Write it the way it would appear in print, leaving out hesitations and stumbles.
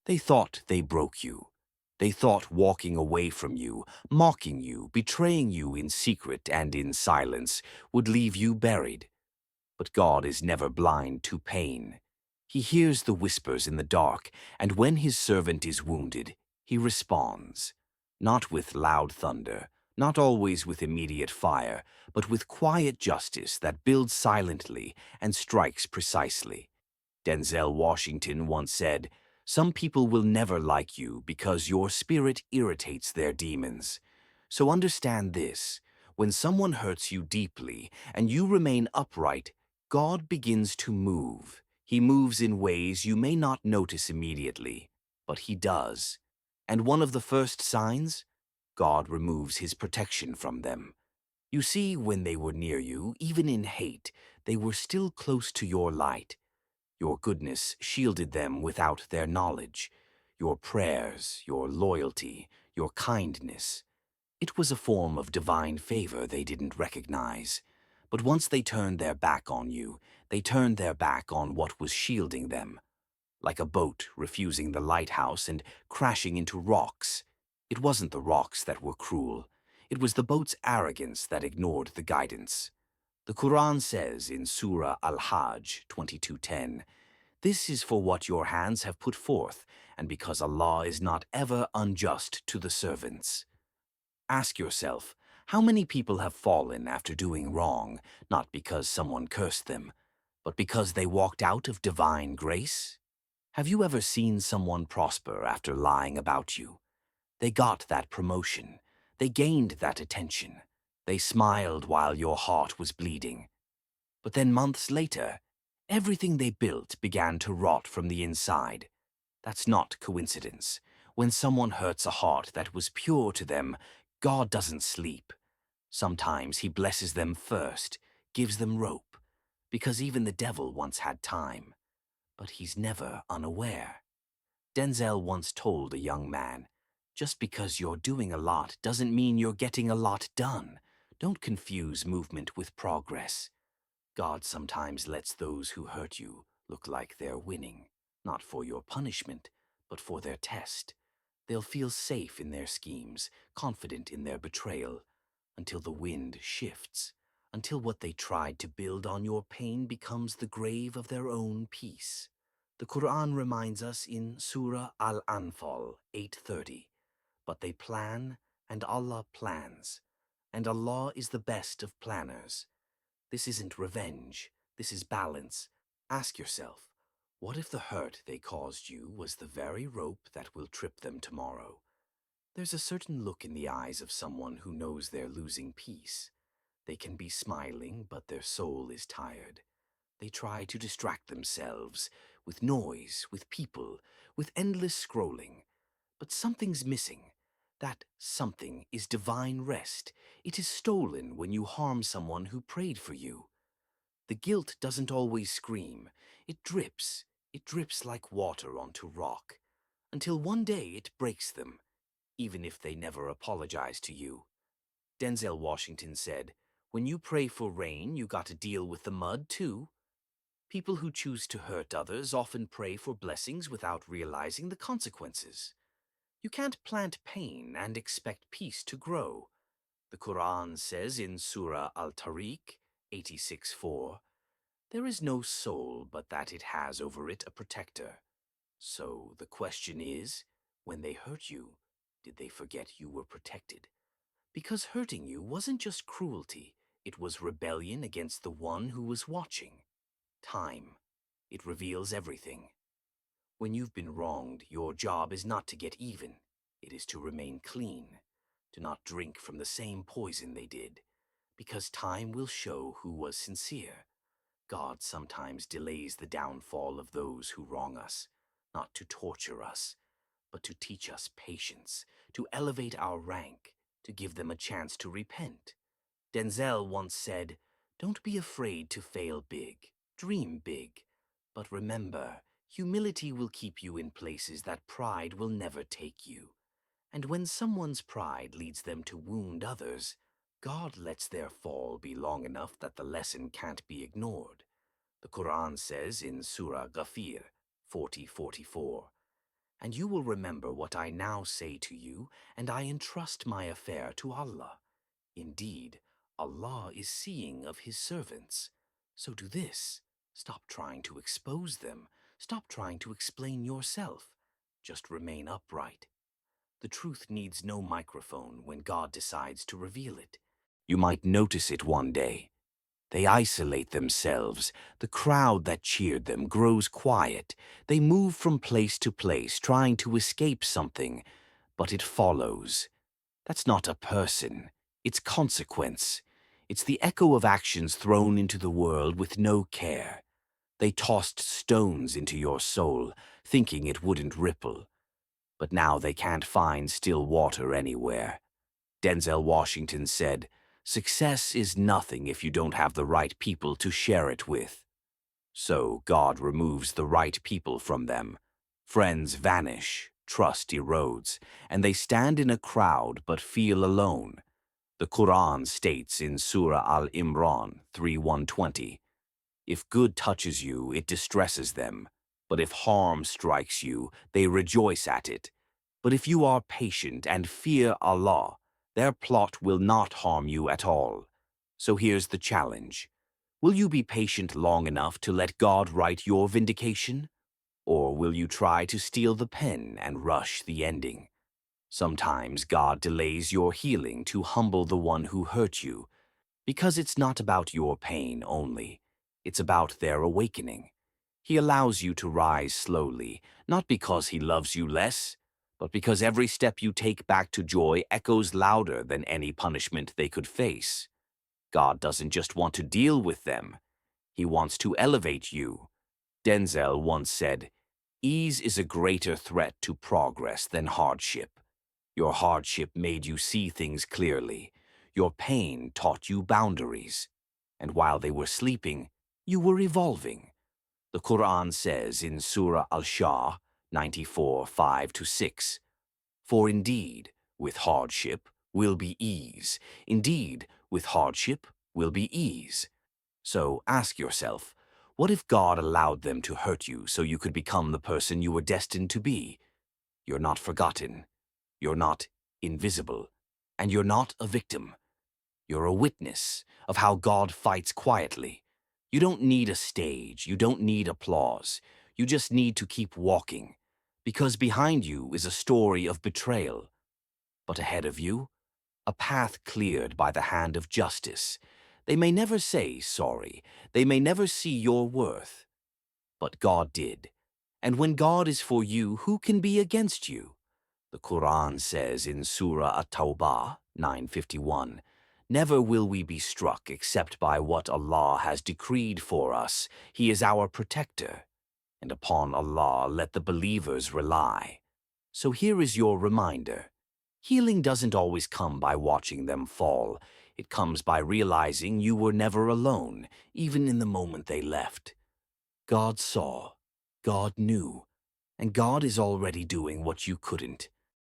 They thought they broke you. They thought walking away from you, mocking you, betraying you in secret and in silence would leave you buried. But God is never blind to pain. He hears the whispers in the dark, and when his servant is wounded, he responds. Not with loud thunder, not always with immediate fire, but with quiet justice that builds silently and strikes precisely. Denzel Washington once said, "Some people will never like you because your spirit irritates their demons. So understand this, when someone hurts you deeply and you remain upright, God begins to move. He moves in ways you may not notice immediately, but he does. And one of the first signs? God removes his protection from them. You see, when they were near you, even in hate, they were still close to your light. Your goodness shielded them without their knowledge. Your prayers, your loyalty, your kindness. It was a form of divine favor they didn't recognize. But once they turned their back on you, they turned their back on what was shielding them. Like a boat refusing the lighthouse and crashing into rocks. It wasn't the rocks that were cruel. It was the boat's arrogance that ignored the guidance. The Qur'an says in Surah Al-Hajj 22:10, "This is for what your hands have put forth, and because Allah is not ever unjust to the servants." Ask yourself, how many people have fallen after doing wrong, not because someone cursed them, but because they walked out of divine grace? Have you ever seen someone prosper after lying about you? They got that promotion. They gained that attention. They smiled while your heart was bleeding. But then months later, everything they built began to rot from the inside. That's not coincidence. When someone hurts a heart that was pure to them, God doesn't sleep. Sometimes he blesses them first, gives them rope, because even the devil once had time. But he's never unaware. Denzel once told a young man, "Just because you're doing a lot doesn't mean you're getting a lot done. Don't confuse movement with progress." God sometimes lets those who hurt you look like they're winning, not for your punishment, but for their test. They'll feel safe in their schemes, confident in their betrayal, until the wind shifts, until what they tried to build on your pain becomes the grave of their own peace. The Qur'an reminds us in Surah Al-Anfal 8:30, "But they plan, and Allah plans, and Allah is the best of planners." This isn't revenge. This is balance. Ask yourself, what if the hurt they caused you was the very rope that will trip them tomorrow? There's a certain look in the eyes of someone who knows they're losing peace. They can be smiling, but their soul is tired. They try to distract themselves with noise, with people, with endless scrolling. But something's missing. That something is divine rest. It is stolen when you harm someone who prayed for you. The guilt doesn't always scream. It drips. It drips like water onto rock, until one day it breaks them, even if they never apologize to you. Denzel Washington said, "When you pray for rain, you got to deal with the mud too." People who choose to hurt others often pray for blessings without realizing the consequences. You can't plant pain and expect peace to grow. The Qur'an says in Surah Al-Tariq 86:4, "There is no soul but that it has over it a protector." So the question is, when they hurt you, did they forget you were protected? Because hurting you wasn't just cruelty, it was rebellion against the one who was watching. Time. It reveals everything. When you've been wronged, your job is not to get even. It is to remain clean, to not drink from the same poison they did, because time will show who was sincere. God sometimes delays the downfall of those who wrong us, not to torture us, but to teach us patience, to elevate our rank, to give them a chance to repent. Denzel once said, "Don't be afraid to fail big, dream big, but remember, humility will keep you in places that pride will never take you. And when someone's pride leads them to wound others, God lets their fall be long enough that the lesson can't be ignored." The Quran says in Surah Ghafir 40:44, And you will remember what I now say to you, and I entrust my affair to Allah. Indeed, Allah is seeing of His servants. So do this. Stop trying to expose them. Stop trying to explain yourself. Just remain upright. The truth needs no microphone when God decides to reveal it. You might notice it one day. They isolate themselves. The crowd that cheered them grows quiet. They move from place to place, trying to escape something, but it follows. That's not a person. It's consequence. It's the echo of actions thrown into the world with no care. They tossed stones into your soul, thinking it wouldn't ripple. But now they can't find still water anywhere. Denzel Washington said, "Success is nothing if you don't have the right people to share it with." So God removes the right people from them. Friends vanish, trust erodes, and they stand in a crowd but feel alone. The Qur'an states in Surah Al-Imran 3:120, "If good touches you, it distresses them. But if harm strikes you, they rejoice at it. But if you are patient and fear Allah, their plot will not harm you at all." So here's the challenge. Will you be patient long enough to let God write your vindication? Or will you try to steal the pen and rush the ending? Sometimes God delays your healing to humble the one who hurt you, because it's not about your pain only. It's about their awakening. He allows you to rise slowly, not because He loves you less, but because every step you take back to joy echoes louder than any punishment they could face. God doesn't just want to deal with them. He wants to elevate you. Denzel once said, "Ease is a greater threat to progress than hardship." Your hardship made you see things clearly. Your pain taught you boundaries. And while they were sleeping, you were evolving. The Qur'an says in Surah Al-Shah 94:5-6, "For indeed, with hardship will be ease. Indeed, with hardship will be ease." So ask yourself, what if God allowed them to hurt you so you could become the person you were destined to be? You're not forgotten. You're not invisible. And you're not a victim. You're a witness of how God fights quietly. You don't need a stage. You don't need applause. You just need to keep walking. Because behind you is a story of betrayal. But ahead of you, a path cleared by the hand of justice. They may never say sorry. They may never see your worth. But God did. And when God is for you, who can be against you? The Qur'an says in Surah At-Tawbah 9:51, "Never will we be struck except by what Allah has decreed for us. He is our protector. And upon Allah let the believers rely." So here is your reminder. Healing doesn't always come by watching them fall. It comes by realizing you were never alone, even in the moment they left. God saw, God knew, and God is already doing what you couldn't.